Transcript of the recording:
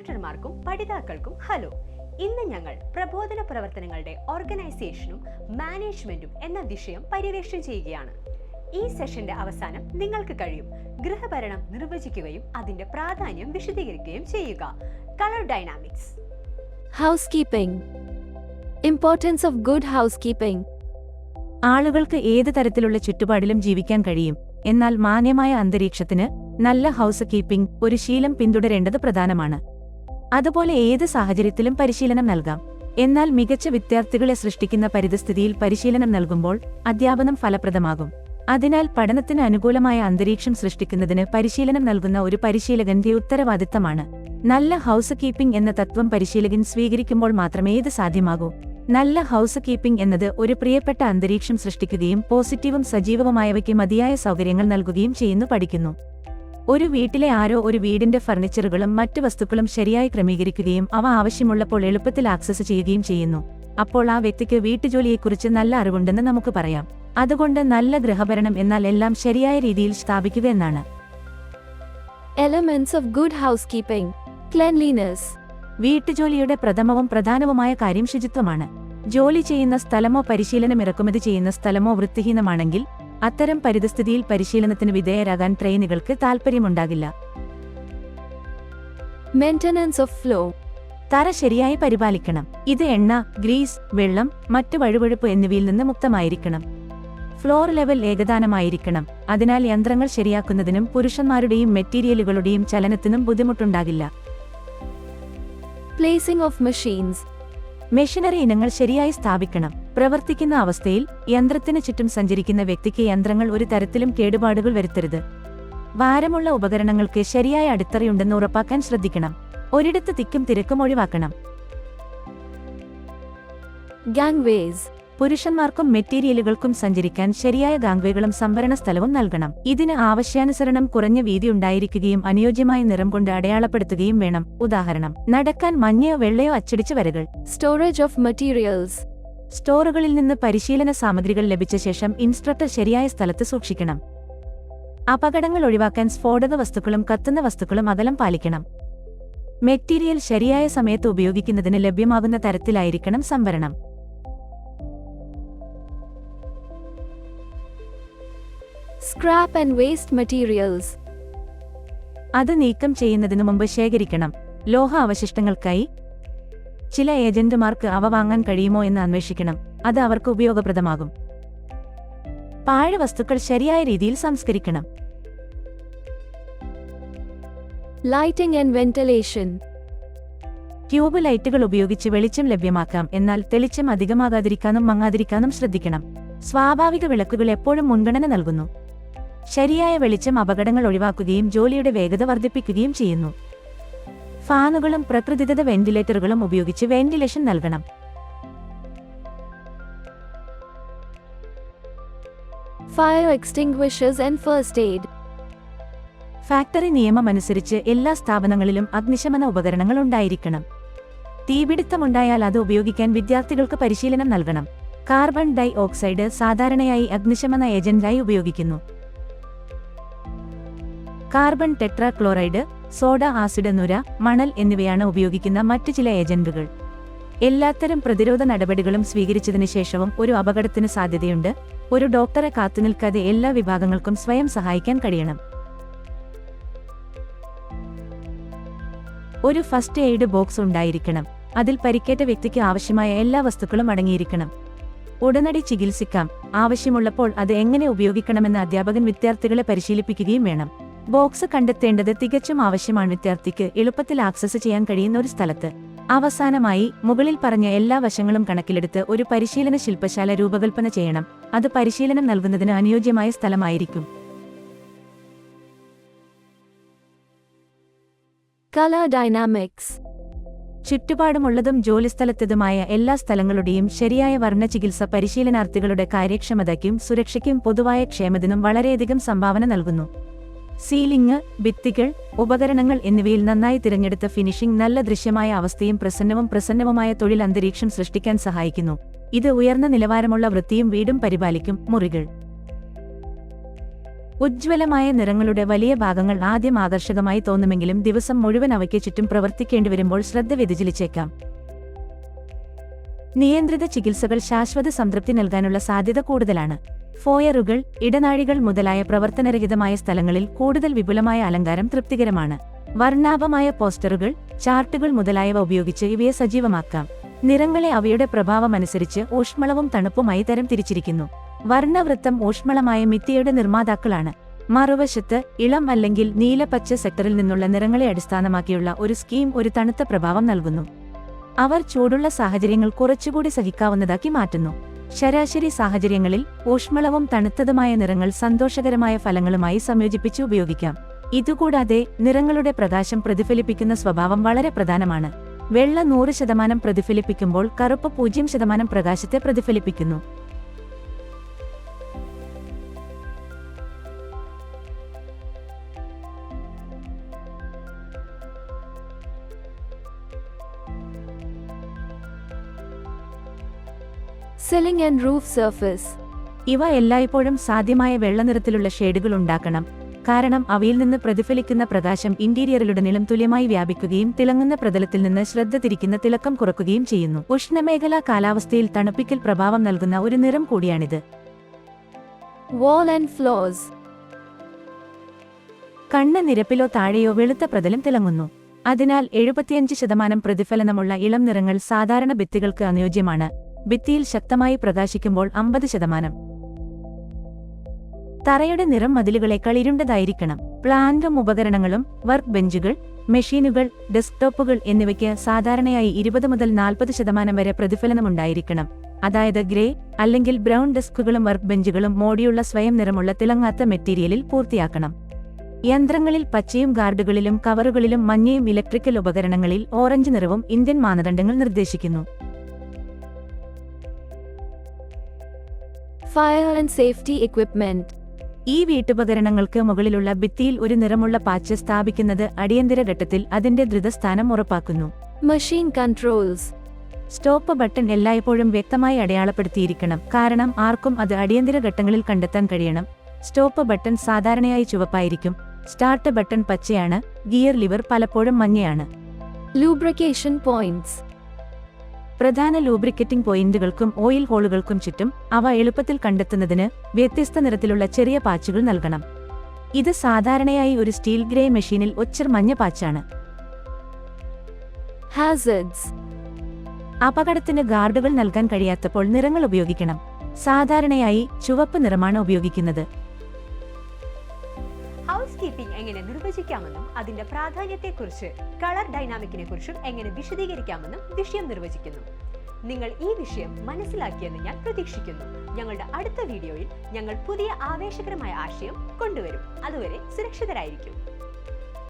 ഇൻസ്ട്രക്ടർമാർക്കും പഠിതാക്കൾക്കും hello. ഇന്ന് ഞങ്ങൾ പ്രബോധന പ്രവർത്തനങ്ങളുടെ ഓർഗനൈസേഷനും മാനേജ്മെന്റും എന്ന വിഷയം പര്യവേക്ഷണം ചെയ്യുകയാണ്. ഈ സെഷന്റെ അവസാനം നിങ്ങൾക്ക് കഴിയും ഗൃഹഭരണം നിർവചിക്കുകയും അതിന്റെ പ്രാധാന്യം വിശദീകരിക്കുകയും ചെയ്യുക. Colour dynamics. Housekeeping. Importance of good housekeeping. ആളുകൾക്ക് ഏത് തരത്തിലുള്ള ചുറ്റുപാടിലും ജീവിക്കാൻ കഴിയും. എന്നാൽ മാന്യമായ അന്തരീക്ഷത്തിന് നല്ല ഹൗസ് കീപ്പിംഗ് ഒരു ശീലം പിന്തുടരേണ്ടത് പ്രധാനമാണ്. അതുപോലെ ഏത് സാഹചര്യത്തിലും പരിശീലനം നൽകാം. എന്നാൽ മികച്ച വിദ്യാർത്ഥികളെ സൃഷ്ടിക്കുന്ന പരിതസ്ഥിതിയിൽ പരിശീലനം നൽകുമ്പോൾ അധ്യാപനം ഫലപ്രദമാകും. അതിനാൽ പഠനത്തിന് അനുകൂലമായ അന്തരീക്ഷം സൃഷ്ടിക്കുന്നതിന് പരിശീലനം നൽകുന്ന ഒരു പരിശീലകന്റെ ഉത്തരവാദിത്തമാണ്. നല്ല ഹൗസ് കീപ്പിംഗ് എന്ന തത്വം പരിശീലകൻ സ്വീകരിക്കുമ്പോൾ മാത്രമേ ഇത് സാധ്യമാകൂ. നല്ല ഹൗസ് കീപ്പിംഗ് എന്നത് ഒരു പ്രിയപ്പെട്ട അന്തരീക്ഷം സൃഷ്ടിക്കുകയും പോസിറ്റീവും സജീവവുമായവയ്ക്ക് മതിയായ സൗകര്യങ്ങൾ നൽകുകയും ചെയ്യുന്നു പഠിക്കുന്നു. ഒരു വീട്ടിലെ ആരോ ഒരു വീടിന്റെ ഫർണിച്ചറുകളും മറ്റു വസ്തുക്കളും ശരിയായി ക്രമീകരിക്കുകയും അവ ആവശ്യമുള്ളപ്പോൾ എളുപ്പത്തിൽ ആക്സസ് ചെയ്യുകയും ചെയ്യുന്നു. അപ്പോൾ ആ വ്യക്തിക്ക് വീട്ടുജോലിയെക്കുറിച്ച് നല്ല അറിവുണ്ടെന്ന് നമുക്ക് പറയാം. അതുകൊണ്ട് നല്ല ഗൃഹഭരണം എന്നാൽ എല്ലാം ശരിയായ രീതിയിൽ സ്ഥാപിക്കുക എന്നാണ്. Elements of good housekeeping. Cleanliness. വീട്ടുജോലിയുടെ പ്രഥമവും പ്രധാനവുമായ കാര്യം ശുചിത്വമാണ്. ജോലി ചെയ്യുന്ന സ്ഥലമോ പരിശീലനം ഇറക്കുമതി ചെയ്യുന്ന സ്ഥലമോ വൃത്തിഹീനമാണെങ്കിൽ അത്തരം പരിതസ്ഥിതിയിൽ പരിശീലനത്തിന് വിധേയരാകാൻ ട്രെയിനികൾക്ക് താൽപ്പര്യമുണ്ടാകില്ല. Maintenance of floor. തറ ശരിയായി പരിപാലിക്കണം. ഇത് എണ്ണ, ഗ്രീസ്, വെള്ളം, മറ്റു വഴുവഴുപ്പ് എന്നിവയിൽ നിന്ന് മുക്തമായിരിക്കണം. Floor level ഏകതാനമായിരിക്കണം. അതിനാൽ യന്ത്രങ്ങൾ ശരിയാക്കുന്നതിനും പുരുഷന്മാരുടെയും മെറ്റീരിയലുകളുടെയും ചലനത്തിനും ബുദ്ധിമുട്ടുണ്ടാകില്ല. Placing of machines. മെഷീനറി ഇനങ്ങൾ ശരിയായി സ്ഥാപിക്കണം. പ്രവർത്തിക്കുന്ന അവസ്ഥയിൽ യന്ത്രത്തിന് ചുറ്റും സഞ്ചരിക്കുന്ന വ്യക്തിക്ക് യന്ത്രങ്ങൾ ഒരു തരത്തിലും കേടുപാടുകൾ വരുത്തരുത്. ഭാരമുള്ള ഉപകരണങ്ങൾക്ക് ശരിയായ അടിത്തറയുണ്ടെന്ന് ഉറപ്പാക്കാൻ ശ്രദ്ധിക്കണം. ഒരിടത്ത് തിക്കും തിരക്കും ഒഴിവാക്കണം. Gangways. പുരുഷന്മാർക്കും മെറ്റീരിയലുകൾക്കും സഞ്ചരിക്കാൻ ശരിയായ ഗാംഗ്വേകളും സംഭരണ സ്ഥലവും നൽകണം. ഇതിന് ആവശ്യാനുസരണം കുറഞ്ഞ വീതി ഉണ്ടായിരിക്കുകയും അനുയോജ്യമായ നിറം കൊണ്ട് അടയാളപ്പെടുത്തുകയും വേണം. ഉദാഹരണം, നടക്കാൻ മഞ്ഞയോ വെള്ളയോ അച്ചടിച്ച വരകൾ. Storage of materials. സ്റ്റോറുകളിൽ നിന്ന് പരിശീലന സാമഗ്രികൾ ലഭിച്ച ശേഷം ഇൻസ്ട്രക്ടർ ശരിയായ സ്ഥലത്ത് സൂക്ഷിക്കണം. അപകടങ്ങൾ ഒഴിവാക്കാൻ സ്ഫോടക വസ്തുക്കളും കത്തുന്ന വസ്തുക്കളും അകലം പാലിക്കണം. മെറ്റീരിയൽ ശരിയായ സമയത്ത് ഉപയോഗിക്കുന്നതിന് ലഭ്യമാകുന്ന തരത്തിലായിരിക്കണം സംഭരണം. Scrap and waste materials. അത് നീക്കം ചെയ്യുന്നതിനു മുമ്പ് ശേഖരിക്കണം. ലോഹ അവശിഷ്ടങ്ങൾക്കായി ചില ഏജന്റുമാർക്ക് അവ വാങ്ങാൻ കഴിയുമോ എന്ന് അന്വേഷിക്കണം. അത് അവർക്ക് ഉപയോഗപ്രദമാകും. പാഴ്വസ്തുക്കൾ ശരിയായ രീതിയിൽ സംസ്കരിക്കണം. Lighting and ventilation. ട്യൂബ് ലൈറ്റുകൾ ഉപയോഗിച്ച് വെളിച്ചം ലഭ്യമാക്കാം. എന്നാൽ തെളിച്ചം അധികമാകാതിരിക്കാനും മങ്ങാതിരിക്കാനും ശ്രദ്ധിക്കണം. സ്വാഭാവിക വിളക്കുകൾ എപ്പോഴും മുൻഗണന നൽകുന്നു. ശരിയായ വെളിച്ചം അപകടങ്ങൾ ഒഴിവാക്കുകയും ജോലിയുടെ വേഗത വർദ്ധിപ്പിക്കുകയും ചെയ്യുന്നു. ഫാനുകളും പ്രകൃതിദത്ത വെന്റിലേറ്ററുകളും ഉപയോഗിച്ച് വെന്റിലേഷൻ നൽകണം. Fire extinguishers and first aid. Factory നിയമമനുസരിച്ച് എല്ലാ സ്ഥാപനങ്ങളിലും അഗ്നിശമന ഉപകരണങ്ങൾ ഉണ്ടായിരിക്കണം. തീപിടുത്തമുണ്ടായാൽ അത് ഉപയോഗിക്കാൻ വിദ്യാർത്ഥികൾക്ക് പരിശീലനം നൽകണം. കാർബൺ ഡൈ ഓക്സൈഡ് സാധാരണയായി അഗ്നിശമന ഏജന്റായി ഉപയോഗിക്കുന്നു. കാർബൺ ടെട്രാക്ലോറൈഡ്, സോഡ ആസിഡ് നുര, മണൽ എന്നിവയാണ് ഉപയോഗിക്കുന്ന മറ്റു ചില ഏജന്റുകൾ. എല്ലാത്തരം പ്രതിരോധ നടപടികളും സ്വീകരിച്ചതിനു ശേഷവും ഒരു അപകടത്തിന് സാധ്യതയുണ്ട്. ഒരു ഡോക്ടറെ കാത്തുനിൽക്കാതെ എല്ലാ വിഭാഗങ്ങൾക്കും സ്വയം സഹായിക്കാൻ കഴിയണം. ഒരു ഫസ്റ്റ് എയ്ഡ് ബോക്സ് ഉണ്ടായിരിക്കണം. അതിൽ പരിക്കേറ്റ വ്യക്തിക്ക് ആവശ്യമായ എല്ലാ വസ്തുക്കളും അടങ്ങിയിരിക്കണം. ഉടനടി ചികിത്സിക്കാം. ആവശ്യമുള്ളപ്പോൾ അത് എങ്ങനെ ഉപയോഗിക്കണമെന്ന് അധ്യാപകൻ വിദ്യാർത്ഥികളെ പരിശീലിപ്പിക്കുകയും വേണം. ബോക്സ് കണ്ടെത്തേണ്ടത് തികച്ചും ആവശ്യമാണ് വിദ്യാർത്ഥിക്ക് എളുപ്പത്തിൽ ആക്സസ് ചെയ്യാൻ കഴിയുന്ന ഒരു സ്ഥലത്ത്. അവസാനമായി, മുകളിൽ പറഞ്ഞ എല്ലാ വശങ്ങളും കണക്കിലെടുത്ത് ഒരു പരിശീലന ശില്പശാല രൂപകൽപ്പന ചെയ്യണം. അത് പരിശീലനം നൽകുന്നതിന് അനുയോജ്യമായ സ്ഥലമായിരിക്കും. Color dynamics. ചുറ്റുപാടുമുള്ളതും ജോലിസ്ഥലത്തതുമായ എല്ലാ സ്ഥലങ്ങളുടെയും ശരിയായ വർണ്ണചികിത്സ പരിശീലനാർത്ഥികളുടെ കാര്യക്ഷമതയ്ക്കും സുരക്ഷയ്ക്കും പൊതുവായ ക്ഷേമത്തിനും വളരെയധികം സംഭാവന നൽകുന്നു. സീലിംഗ്, ഭിത്തികൾ, ഉപകരണങ്ങൾ എന്നിവയിൽ നന്നായി തിരഞ്ഞെടുത്ത ഫിനിഷിംഗ് നല്ല ദൃശ്യമായ അവസ്ഥയും പ്രസന്നവുമായ തൊഴിൽ അന്തരീക്ഷം സൃഷ്ടിക്കാൻ സഹായിക്കുന്നു. ഇത് ഉയർന്ന നിലവാരമുള്ള വൃത്തിയും വീടും പരിപാലിക്കും. മുറികൾ ഉജ്ജ്വലമായ നിറങ്ങളുടെ വലിയ ഭാഗങ്ങൾ ആദ്യം ആകർഷകമായി തോന്നുമെങ്കിലും ദിവസം മുഴുവൻ അവയ്ക്ക് ചുറ്റും പ്രവർത്തിക്കേണ്ടിവരുമ്പോൾ ശ്രദ്ധ വ്യതിചലിച്ചേക്കാം. നിയന്ത്രിത ചികിത്സകൾ ശാശ്വത സംതൃപ്തി നൽകാനുള്ള സാധ്യത കൂടുതലാണ്. ഫോയറുകൾ, ഇടനാഴികൾ മുതലായ പ്രവർത്തനരഹിതമായ സ്ഥലങ്ങളിൽ കൂടുതൽ വിപുലമായ അലങ്കാരം തൃപ്തികരമാണ്. വർണ്ണാഭമായ പോസ്റ്ററുകൾ, ചാർട്ടുകൾ മുതലായവ ഉപയോഗിച്ച് ഇവയെ സജീവമാക്കാം. നിറങ്ങളെ അവയുടെ പ്രഭാവമനുസരിച്ച് ഊഷ്മളവും തണുപ്പുമായി തരംതിരിച്ചിരിക്കുന്നു. വർണ്ണവൃത്തം ഊഷ്മളമായ മിത്തിയുടെ നിർമ്മാതാക്കളാണ്. മറുവശത്ത് ഇളം അല്ലെങ്കിൽ നീലപ്പച്ച സെക്ടറിൽ നിന്നുള്ള നിറങ്ങളെ അടിസ്ഥാനമാക്കിയുള്ള ഒരു സ്കീം ഒരു തണുത്ത പ്രഭാവം നൽകുന്നു. അവർ ചൂടുള്ള സാഹചര്യങ്ങൾ കുറച്ചുകൂടി സഹിക്കാവുന്നതാക്കി മാറ്റുന്നു. ശരാശരി സാഹചര്യങ്ങളിൽ ഊഷ്മളവും തണുത്തതുമായ നിറങ്ങൾ സന്തോഷകരമായ ഫലങ്ങളുമായി സംയോജിപ്പിച്ച് ഉപയോഗിക്കാം. ഇതുകൂടാതെ നിറങ്ങളുടെ പ്രകാശം പ്രതിഫലിപ്പിക്കുന്ന സ്വഭാവം വളരെ പ്രധാനമാണ്. വെള്ള 100% പ്രതിഫലിപ്പിക്കുമ്പോൾ കറുപ്പ് 0% പ്രകാശത്തെ പ്രതിഫലിപ്പിക്കുന്നു. Ceiling and roof surface. ഇവ എല്ലായ്പ്പോഴും സാധ്യമായ വെള്ളനിറത്തിലുള്ള ഷേഡുകൾ ഉണ്ടാക്കണം. കാരണം അവയിൽ നിന്ന് പ്രതിഫലിക്കുന്ന പ്രകാശം ഇന്റീരിയറിലുടനീളം തുല്യമായി വ്യാപിക്കുകയും തിളങ്ങുന്ന പ്രതലത്തിൽ നിന്ന് ശ്രദ്ധ തിരിക്കുന്ന തിളക്കം കുറയ്ക്കുകയും ചെയ്യുന്നു. ഉഷ്ണമേഖലാ കാലാവസ്ഥയിൽ തണുപ്പിക്കൽ പ്രഭാവം നൽകുന്ന ഒരു നിറം കൂടിയാണിത്. Wall and floors. കണ്ണ് നിരപ്പിലോ താഴെയോ വെളുത്ത പ്രതലം തിളങ്ങുന്നു. അതിനാൽ 75% പ്രതിഫലനമുള്ള ഇളം നിറങ്ങൾ സാധാരണ ഭിത്തികൾക്ക് അനുയോജ്യമാണ്. ഭിത്തിയിൽ ശക്തമായി പ്രകാശിക്കുമ്പോൾ 50%. തറയുടെ നിറം മതിലുകളേക്കാൾ ഇരുണ്ടതായിരിക്കണം. പ്ലാന്റും ഉപകരണങ്ങളും, വർക്ക് ബെഞ്ചുകൾ, മെഷീനുകൾ, ഡെസ്ക്ടോപ്പുകൾ എന്നിവയ്ക്ക് സാധാരണയായി 20 മുതൽ 40% വരെ പ്രതിഫലനമുണ്ടായിരിക്കണം. അതായത് ഗ്രേ അല്ലെങ്കിൽ ബ്രൗൺ ഡെസ്കുകളും വർക്ക് ബെഞ്ചുകളും മോടിയുള്ള സ്വയം നിറമുള്ള തിളങ്ങാത്ത മെറ്റീരിയലിൽ പൂർത്തിയാക്കണം. യന്ത്രങ്ങളിൽ പച്ചയും ഗാർഡുകളിലും കവറുകളിലും മഞ്ഞയും ഇലക്ട്രിക്കൽ ഉപകരണങ്ങളിൽ ഓറഞ്ച് നിറവും ഇന്ത്യൻ മാനദണ്ഡങ്ങൾ നിർദ്ദേശിക്കുന്നു. Fire and safety equipment. ഈ വീട്ടുപകരണങ്ങൾക്ക് മുകളിലുള്ള ഭിത്തിയിൽ ഒരു നിറമുള്ള പാച്ച് സ്ഥാപിക്കുന്നത് അടിയന്തര ഘട്ടത്തിൽ അതിന്റെ ധൃതസ്ഥാനം ഉറപ്പാക്കുന്നു. Machine controls. സ്റ്റോപ്പ് ബട്ടൺ എല്ലായ്പ്പോഴും വ്യക്തമായി അടയാളപ്പെടുത്തിയിരിക്കണം. കാരണം ആർക്കും അത് അടിയന്തര ഘട്ടങ്ങളിൽ കണ്ടെത്താൻ കഴിയണം. സ്റ്റോപ്പ് ബട്ടൺ സാധാരണയായി ചുവപ്പായിരിക്കും. സ്റ്റാർട്ട് ബട്ടൺ പച്ചയാണ്. ഗിയർ ലിവർ പലപ്പോഴും മഞ്ഞയാണ്. Lubrication points. പ്രധാന ലൂബ്രിക്കറ്റിംഗ് പോയിന്റുകൾക്കും ഓയിൽ ഹോളുകൾക്കും ചുറ്റും അവ എളുപ്പത്തിൽ കണ്ടെത്തുന്നതിന് വ്യത്യസ്ത നിറത്തിലുള്ള ചെറിയ പാച്ചുകൾ നൽകണം. ഇത് സാധാരണയായി ഒരു സ്റ്റീൽ ഗ്രേ മെഷീനിൽ ഒച്ചർ മഞ്ഞ പാച്ചാണ്. Hazards. അപകടത്തിന് ഗാർഡുകൾ നൽകാൻ കഴിയാത്തപ്പോൾ നിറങ്ങൾ ഉപയോഗിക്കണം. സാധാരണയായി ചുവപ്പ് നിറമാണ് ഉപയോഗിക്കുന്നത്. ഹൗസ് കീപ്പിംഗ് എങ്ങനെ നിർവചിക്കാമെന്നും അതിന്റെ പ്രാധാന്യത്തെക്കുറിച്ച് കളർ ഡൈനാമിക്കിനെ കുറിച്ചും എങ്ങനെ വിശദീകരിക്കാമെന്നും വിഷയം നിർവചിക്കുന്നു. നിങ്ങൾ ഈ വിഷയം മനസ്സിലാക്കിയെന്ന് ഞാൻ പ്രതീക്ഷിക്കുന്നു. ഞങ്ങളുടെ അടുത്ത വീഡിയോയിൽ ഞങ്ങൾ പുതിയ ആവേശകരമായ ആശയം കൊണ്ടുവരും. അതുവരെ സുരക്ഷിതരായിരിക്കും.